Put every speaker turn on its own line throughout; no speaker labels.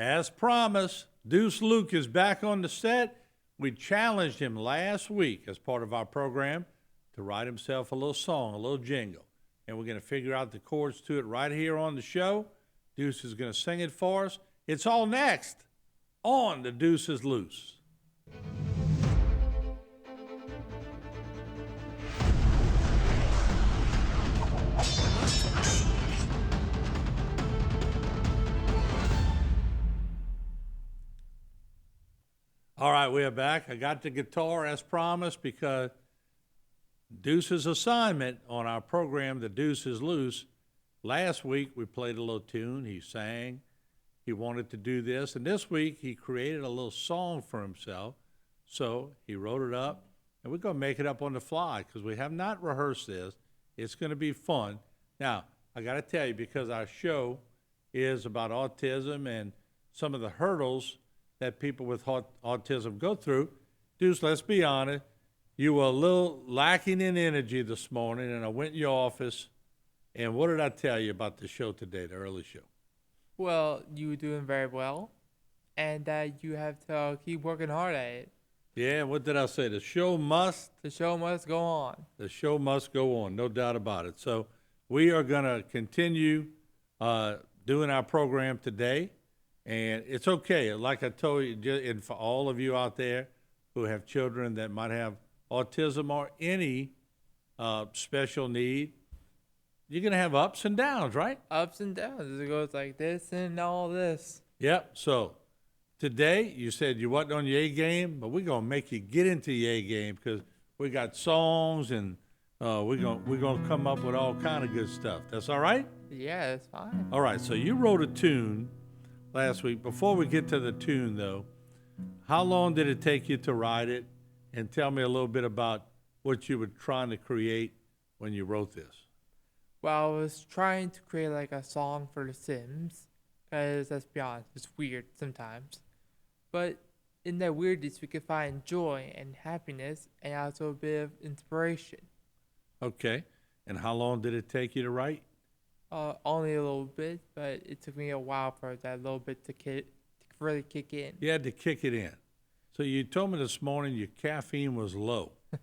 As promised, Deuce Luke is back on the set. We challenged him last week as part of our program to write himself a little song, a little jingle. And we're going to figure out the chords to it right here on the show. Deuce is going to sing it for us. It's all next on the Deuce is Loose. All right, we are back. I got the guitar as promised because Deuce's assignment on our program, The Deuce is Loose. Last week we played a little tune. He sang. He wanted to do this. And this week he created a little song for himself. So he wrote it up. And we're going to make it up on the fly because we have not rehearsed this. It's going to be fun. Now, I got to tell you, because our show is about autism and some of the hurdles that people with autism go through. Deuce, let's be honest, you were a little lacking in energy this morning, and I went in your office, and what did I tell you about the show today, the early show?
Well, you were doing very well, and that you have to keep working hard at it.
Yeah, what did I say? The show must
go on.
The show must go on, no doubt about it. So we are going to continue doing our program today. And it's okay. Like I told you, and for all of you out there who have children that might have autism or any special need, you're going to have ups and downs, right?
Ups and downs. It goes like this and all this.
Yep. So today you said you wasn't on your A game, but we're going to make you get into your A game because we got songs and we're gonna come up with all kind of good stuff. That's all right?
Yeah, that's fine.
All right. So you wrote a tune last week. Before we get to the tune, though, how long did it take you to write it? And tell me a little bit about what you were trying to create when you wrote this.
Well, I was trying to create like a song for The Sims, because let's be honest, it's weird sometimes. But in that weirdness, we could find joy and happiness and also a bit of inspiration.
Okay. And how long did it take you to write?
Only a little bit, but it took me a while for that little bit to really kick in.
You had to kick it in. So you told me this morning your caffeine was low. But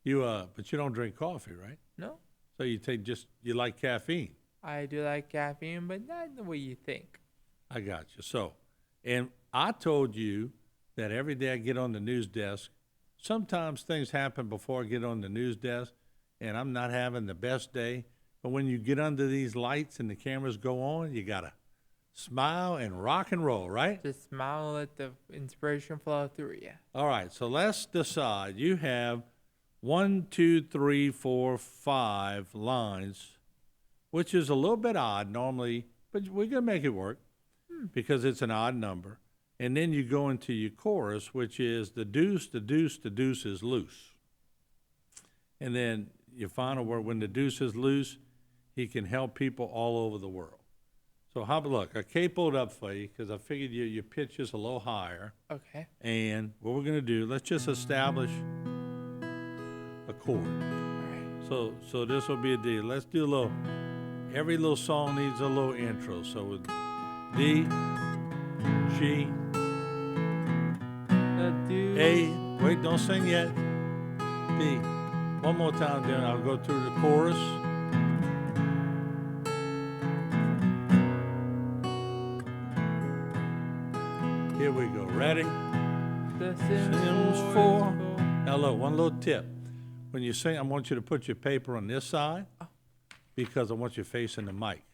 you don't drink coffee, right?
No.
So you like caffeine.
I do like caffeine, but not the way you think.
I got you. So, and I told you that every day I get on the news desk, sometimes things happen before I get on the news desk, and I'm not having the best day. But when you get under these lights and the cameras go on, you got to smile and rock and roll, right?
Just smile, let the inspiration flow through you.
All right, so let's decide. You have 1, 2, 3, 4, 5 lines, which is a little bit odd normally, but we're going to make it work because it's an odd number. And then you go into your chorus, which is the deuce, the deuce, the deuce is loose. And then your final word, when the deuce is loose, he can help people all over the world. So look, I capoed up for you because I figured your pitch is a little higher.
Okay.
And what we're going to do, let's just establish a chord.
All right.
So this will be a D. Let's do every little song needs a little intro. So with D, G, A, wait, don't sing yet, D. One more time, then I'll go through the chorus. Here we go. Ready?
The
Sims 4. Now look, one little tip. When you sing, I want you to put your paper on this side because I want you facing the mic.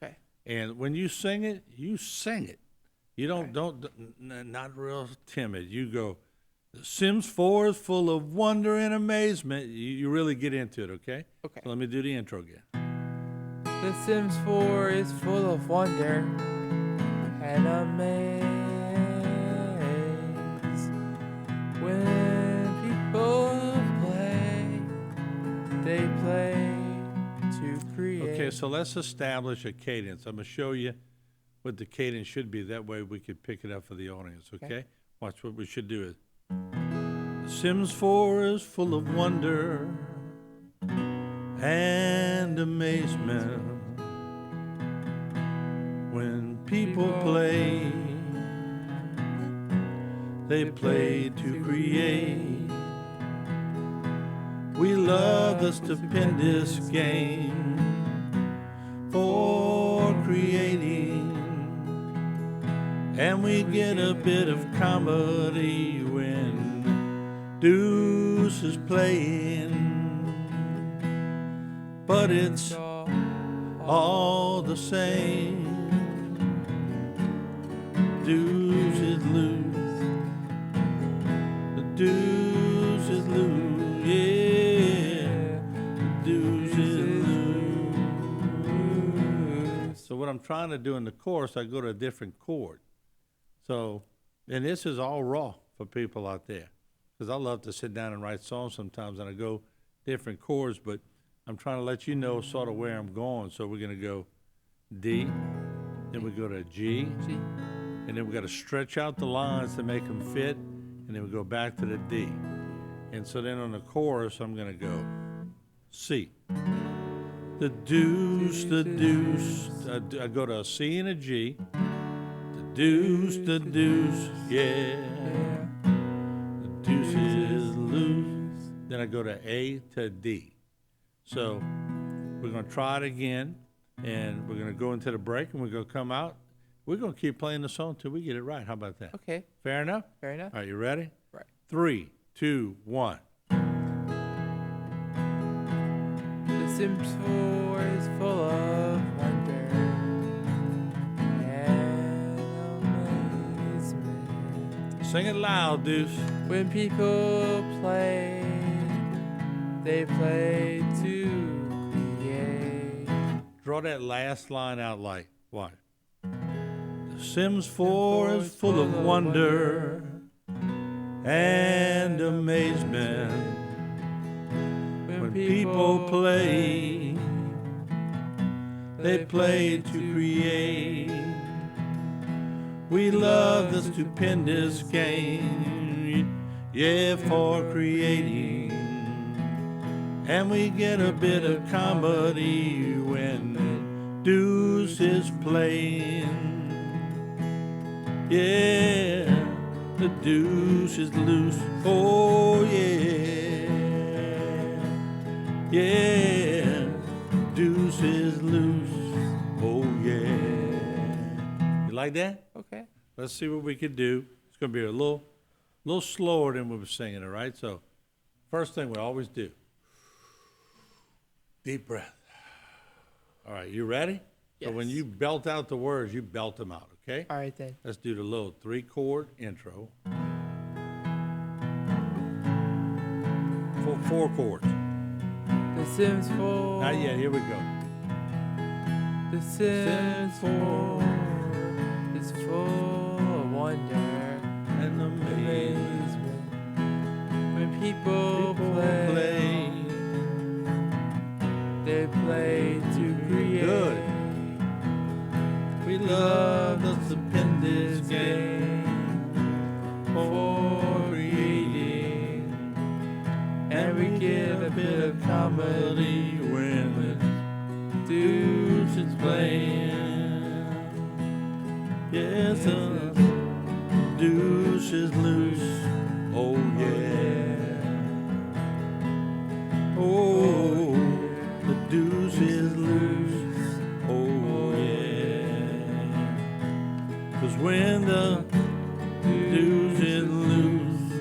Okay.
And when you sing it, you sing it. You don't not real timid. You go, the Sims 4 is full of wonder and amazement. You really get into it, okay?
Okay.
So let me do the intro again.
The Sims 4 is full of wonder and amaze. When people play, they play to create.
Okay, so let's establish a cadence. I'm going to show you what the cadence should be. That way we could pick it up for the audience, okay? Watch what we should do is. The Sims 4 is full of wonder and amazement when people play they played to create. We love the stupendous game for creating, and we get a bit of comedy when Deuce is playing, but it's all the same. Deuce is loose, the deuce is loose, yeah, the deuce is loose. So what I'm trying to do in the chorus, I go to a different chord. So, and this is all raw for people out there, because I love to sit down and write songs sometimes, and I go different chords, but I'm trying to let you know sort of where I'm going. So we're going to go D, then we go to G, and then we got to stretch out the lines to make them fit, and then we go back to the D. And so then on the chorus, I'm going to go C. The deuce, I go to a C and a G. The deuce, yeah. The deuce is loose. Then I go to A to D. So we're going to try it again, and we're going to go into the break, and we're going to come out. We're going to keep playing the song till we get it right. How about that?
Okay.
Fair enough?
Fair enough.
Are you ready?
Right.
3, 2, 1.
The Sims 4 is full of wonder and amazement.
Sing it loud, Deuce.
When people play, they play to create.
Draw that last line out like, what? The Sims 4 is full of wonder and amazement. When people play, they play to create. We love the stupendous game, yeah, for creating. And we get a bit of comedy when Deuce is playing. Yeah, the deuce is loose, oh yeah. Yeah, deuce is loose, oh yeah. You like that?
Okay.
Let's see what we can do. It's gonna be a little slower than we were singing it, right? So, first thing we always do, deep breath. All right, you ready?
Yes.
So when you belt out the words, you belt them out, okay?
All right then.
Let's do the little 3-chord intro. 4 chords.
The Sims 4.
Not yet, here we go.
The Sims 4 is full of wonder
And
amazement. When people play, they play to create.
Good. We love the stupendous game for creating, and we get a bit of comedy when the Deuce is playing. Yes, the deuce is loose, oh yeah. Oh, the deuce is loose, oh yeah. 'Cause when the deuce is loose,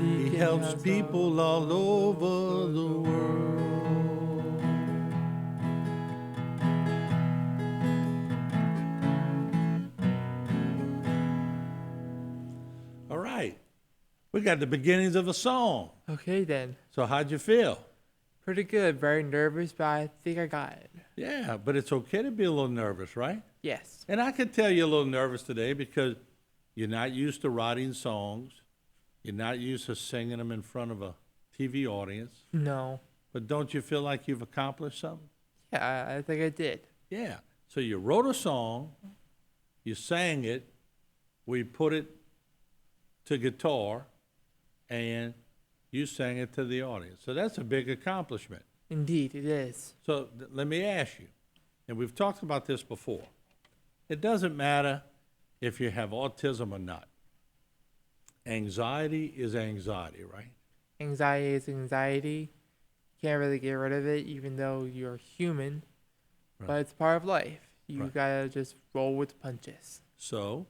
he helps people all over the world. All right, we got the beginnings of a song.
Okay then.
So how'd you feel?
Pretty good. Very nervous, but I think I got it.
Yeah, but it's okay to be a little nervous, right?
Yes.
And I can tell you're a little nervous today because you're not used to writing songs. You're not used to singing them in front of a TV audience.
No.
But don't you feel like you've accomplished something?
Yeah, I think I did.
Yeah. So you wrote a song, you sang it, we put it to guitar, and you sang it to the audience. So that's a big accomplishment.
Indeed, it is.
So let me ask you, and we've talked about this before. It doesn't matter if you have autism or not. anxiety is anxiety, right?
Anxiety is anxiety. Can't really get rid of it, even though you're human.
Right.
But it's part of life. You
Right.
gotta just roll with the punches.
So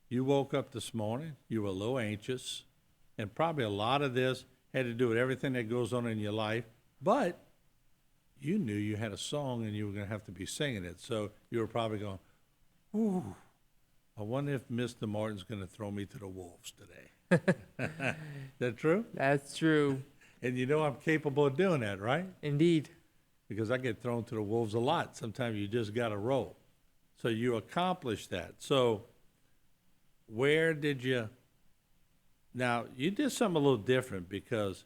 you woke up this morning, you were a little anxious, and probably a lot of this had to do with everything that goes on in your life, but you knew you had a song and you were going to have to be singing it. So you were probably going, ooh, I wonder if Mr. Martin's going to throw me to the wolves today. Is that true?
That's true.
And you know I'm capable of doing that, right?
Indeed.
Because I get thrown to the wolves a lot. Sometimes you just got to roll. So you accomplished that. So where did you, now you did something a little different because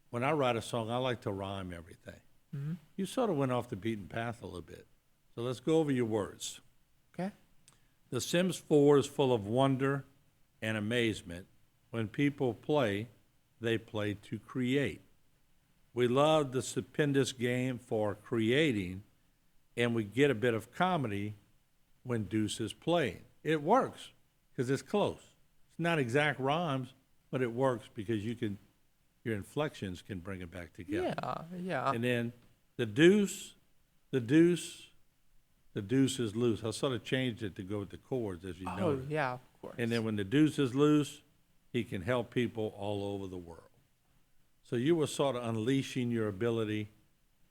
when I write a song, I like to rhyme everything.
Hmm.
You sort of went off the beaten path a little bit. So let's go over your words.
Okay.
The Sims 4 is full of wonder and amazement. When people play, they play to create. We love the stupendous game for creating, and we get a bit of comedy when Deuce is playing. It works because it's close. It's not exact rhymes, but it works because your inflections can bring it back together.
Yeah.
And then the deuce is loose. I sort of changed it to go with the chords, as you
Oh,
noticed.
yeah, of course.
And then when the deuce is loose, he can help people all over the world. So you were sort of unleashing your ability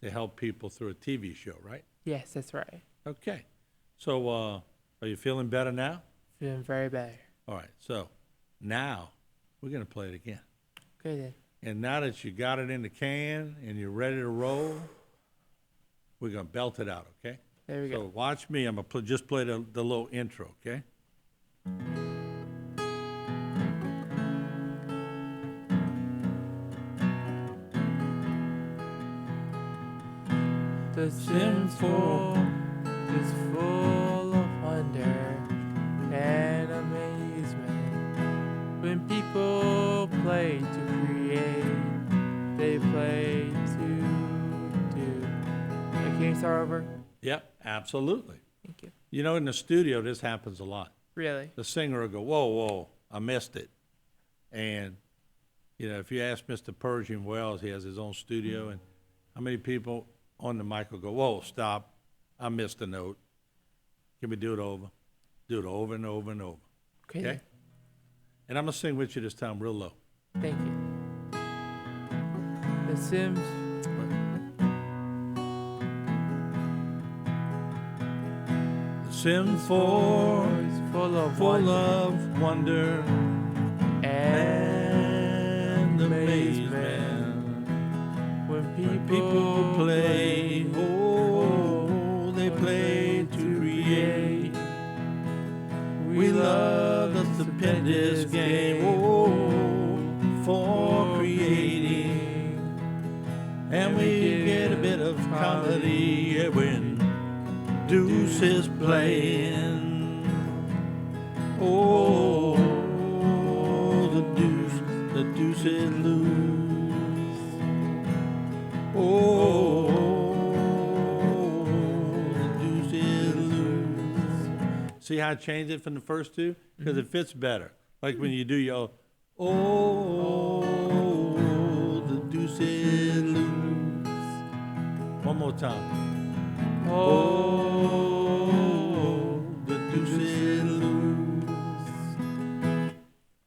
to help people through a TV show, right?
Yes, that's right.
Okay. So are you feeling better now?
Feeling very better.
All right. So now we're going to play it again.
Okay then.
And now that you got it in the can and you're ready to roll, we're going to belt it out, okay?
There we
So
go.
watch me. I'm going to just play the little intro, okay?
The Sims4 is full of wonder and amazement. When people play to create, they play to do. Can you start over?
Yep, absolutely.
Thank you.
You know, in the studio, this happens a lot.
Really?
The singer will go, whoa, I missed it. And, you know, if you ask Mr. Pershing Wells, he has his own studio, and how many people on the mic will go, whoa, stop, I missed a note. Can we do it over? Do it over and over and over,
Okay.
okay? And I'm going to sing with you this time real low.
Thank you. The Sims.
The Sims 4
is full of
wonder and amazement.
When
People play, oh, they play to create. We love the stupendous game, oh, for creating. And we get a bit of comedy when Deuce is playing. Oh, the deuce is loose. Oh, the deuce is loose. See how I changed it from the first two? Because it fits better. Like when you do your, oh, the deuce is loose. One more time. Oh, the deuce is loose.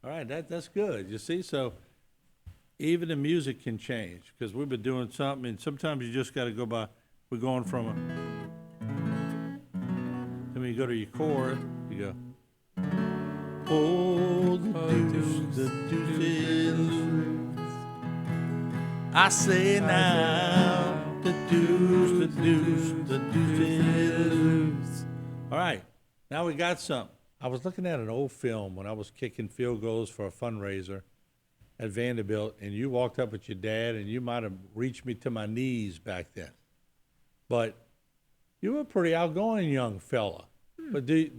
All right, that's good. You see, so even the music can change because we've been doing something, and sometimes you just got to go by. We're going from a. Then when you go to your chord, you go. Oh, the deuce is loose. I say now. The deuce is loose. All right, now we got something. I was looking at an old film when I was kicking field goals for a fundraiser at Vanderbilt, and you walked up with your dad, and you might have reached me to my knees back then. But you were a pretty outgoing young fella. But do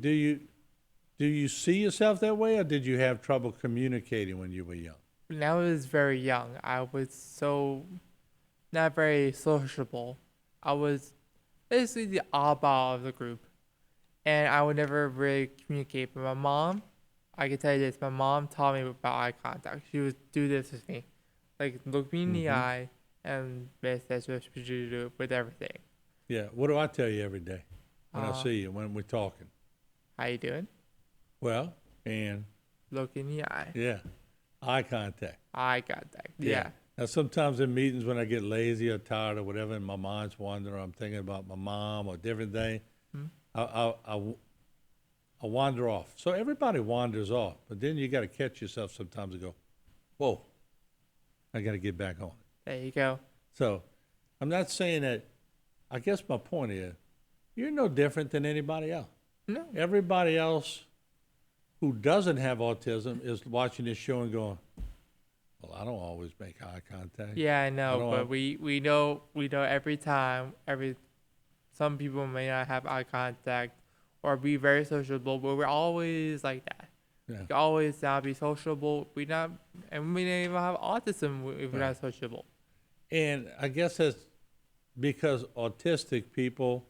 you see yourself that way, or did you have trouble communicating when you were young?
When I was very young, I was so not very sociable. I was basically the oddball of the group, and I would never really communicate. But my mom, I can tell you this. My mom taught me about eye contact. She would do this with me. Like, look me in the eye, and that's what she do with everything.
Yeah. What do I tell you every day when I
Uh,
see you, when we're talking?
How you doing?
Well, and
Look in the eye.
yeah, eye contact.
Eye contact. Yeah.
Now, sometimes in meetings when I get lazy or tired or whatever, and my mind's wandering, I'm thinking about my mom or different thing,
Hmm?
I wander off. So everybody wanders off, but then you got to catch yourself sometimes and go, whoa, I got to get back on it.
There you go.
So I'm not saying that, I guess my point is, you're no different than anybody else.
No.
Everybody else who doesn't have autism is watching this show and going, well, I don't always make eye contact.
Yeah, I
I
know,
don't
but
al-
we know every time some people may not have eye contact or be very sociable, but we're always like that.
Yeah.
We always now be sociable. We not and we don't even have autism if we're
Right.
not sociable.
And I guess that's because autistic people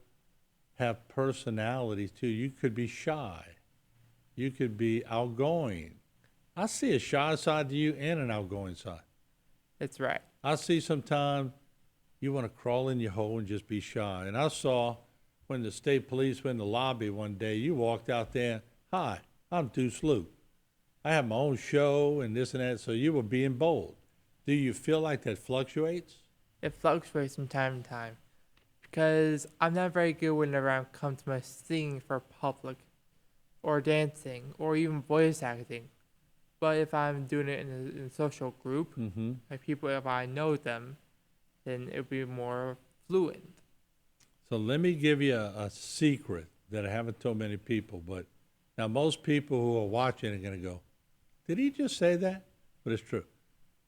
have personalities too. You could be shy. You could be outgoing. I see a shy side to you and an outgoing side.
That's right.
I see sometimes you want to crawl in your hole and just be shy. And I saw when the state police were in the lobby one day, you walked out there, hi, I'm Deuce Leuce. I have my own show and this and that, so you were being bold. Do you feel like that fluctuates?
It fluctuates from time to time because I'm not very good whenever I come to my singing for public or dancing or even voice acting. But if I'm doing it in a social group,
Mm-hmm.
like people, if I know them, then it'll be more fluent.
So let me give you a secret that I haven't told many people, but now most people who are watching are going to go, did he just say that? But it's true.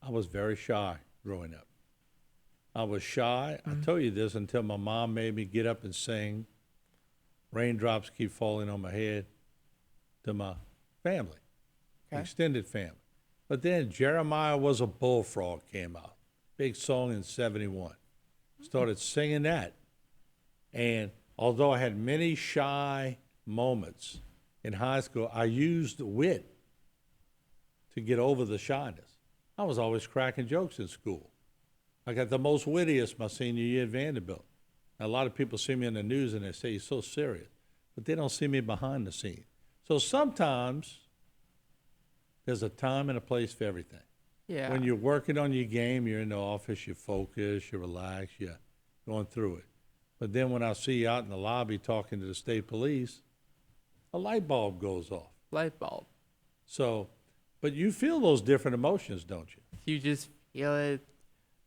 I was very shy growing up. I was shy. I told you this until my mom made me get up and sing. Raindrops keep falling on my head to my family,
Okay.
extended family. But then Jeremiah Was a Bullfrog came out. Big song in 71. Started singing that. And although I had many shy moments in high school, I used wit to get over the shyness. I was always cracking jokes in school. I got the most wittiest my senior year at Vanderbilt. Now, a lot of people see me in the news and they say, he's so serious, but they don't see me behind the scenes. So sometimes there's a time and a place for everything.
Yeah.
When you're working on your game, you're in the office, you're focused, you're relaxed, you're going through it. But then when I see you out in the lobby talking to the state police, a light bulb goes off.
Light bulb.
So, but you feel those different emotions, don't you?
You just feel it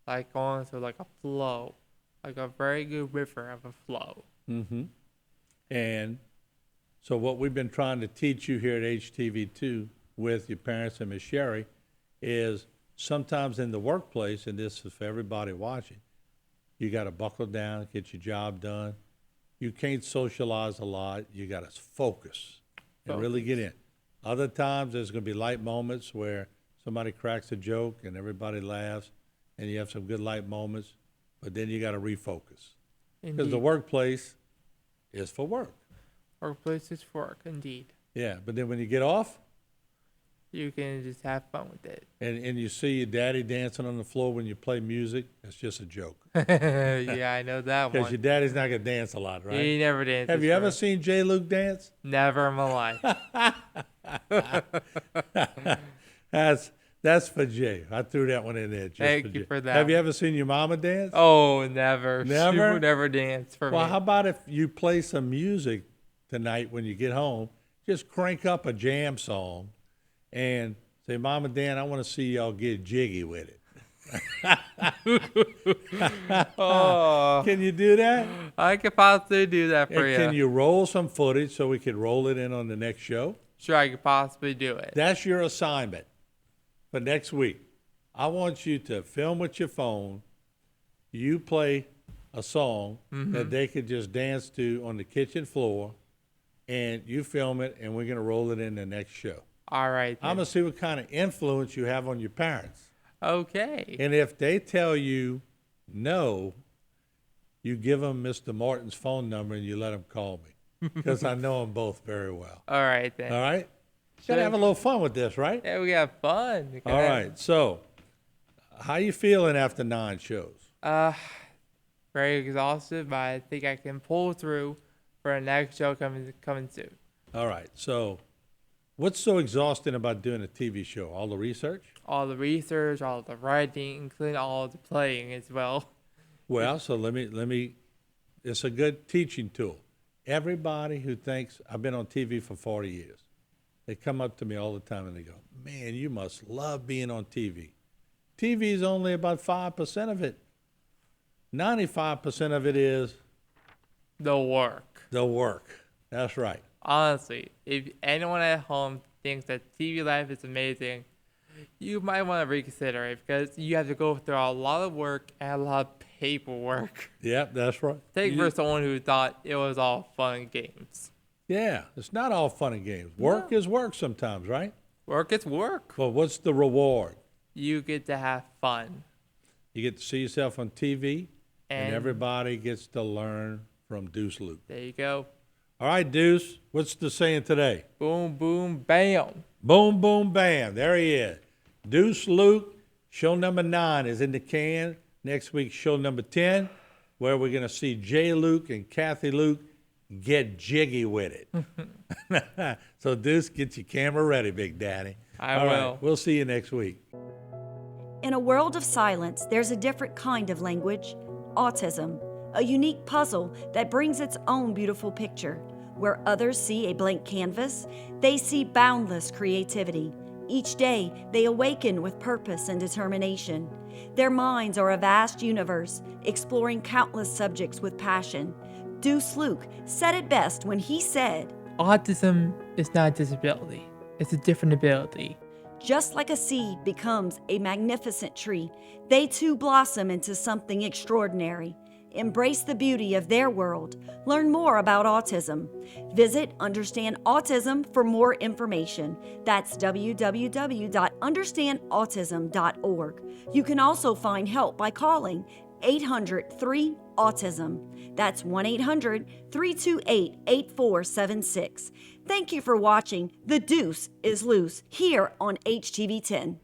like going through like a flow, like a very good river of a flow.
Mm-hmm. And so what we've been trying to teach you here at HTV2 with your parents and Miss Sherry is sometimes in the workplace, and this is for everybody watching, you got to buckle down, get your job done. You can't socialize a lot. You got to focus and really get in. Other times there's going to be light moments where somebody cracks a joke and everybody laughs and you have some good light moments, but then you got to refocus. Because the
Indeed.
workplace is for work.
Workplace is for work, indeed.
Yeah, but then when you get off
You can just have fun with it.
and you see your daddy dancing on the floor when you play music, it's just a joke.
Yeah, I know that
Because your
one.
daddy's not going to dance a lot, right?
He never dances.
Have you
for
ever
us.
seen J. Luke dance?
Never in my life.
That's for Jay. I threw that one in there just
Thank
for
you
Jay.
for that
Have you
one.
ever seen your mama dance?
Oh, never. She
Never?
would never dance for
Well,
me.
how about if you play some music tonight when you get home? Just crank up a jam song and say, Mom and Dan, I want to see y'all get jiggy with it.
Oh,
Can you do that?
I could possibly do that for
And
you.
can you roll some footage so we could roll it in on the next show?
Sure, I could possibly do it.
That's your assignment for next week. I want you to film with your phone. You play a song that they could just dance to on the kitchen floor, and you film it, and we're going to roll it in the next show.
All right.
I'm
Then.
going to see what kind of influence you have on your parents.
Okay.
And if they tell you no, you give them Mr. Martin's phone number and you let him call me because I know them both very well.
All right then.
All right? Gotta have a little fun with this, right?
Yeah, we got fun.
All right. So, how you feeling after 9 shows?
Very exhausted, but I think I can pull through for the next show coming soon.
All right. So, what's so exhausting about doing a TV show? All the research?
All the research, all the writing, including all the playing as well.
Well, so let me. It's a good teaching tool. Everybody who thinks I've been on TV for 40 years, they come up to me all the time and they go, "Man, you must love being on TV." TV is only about 5% of it. 95% of it is
The work.
the work. That's right.
Honestly, if anyone at home thinks that TV life is amazing, you might want to reconsider it because you have to go through a lot of work and a lot of paperwork.
Yep, that's right.
Take for someone who thought it was all fun and games.
Yeah, it's not all fun and games. Work is work sometimes, right?
Work is work.
But what's the reward?
You get to have fun.
You get to see yourself on TV, and
And
everybody gets to learn from Deuce Luke.
there you go.
All right, Deuce, what's the saying today?
Boom, boom, bam.
Boom, boom, bam. There he is. Deuce Luke, show number 9 is in the can. Next week, show number 10, where we're going to see Jay Luke and Kathy Luke get jiggy with it. So, Deuce, get your camera ready, Big Daddy.
I
All
will.
right, we'll see you next week.
In a world of silence, there's a different kind of language, autism, a unique puzzle that brings its own beautiful picture. Where others see a blank canvas, they see boundless creativity. Each day, they awaken with purpose and determination. Their minds are a vast universe, exploring countless subjects with passion. Deuce Luke said it best when he said,
Autism is not a disability. It's a different ability.
just like a seed becomes a magnificent tree, they too blossom into something extraordinary. Embrace the beauty of their world. Learn more about autism. Visit Understand Autism for more information. That's www.understandautism.org. You can also find help by calling 800-3-AUTISM. That's 1-800-328-8476. Thank you for watching The Deuce is Loose here on HTV10.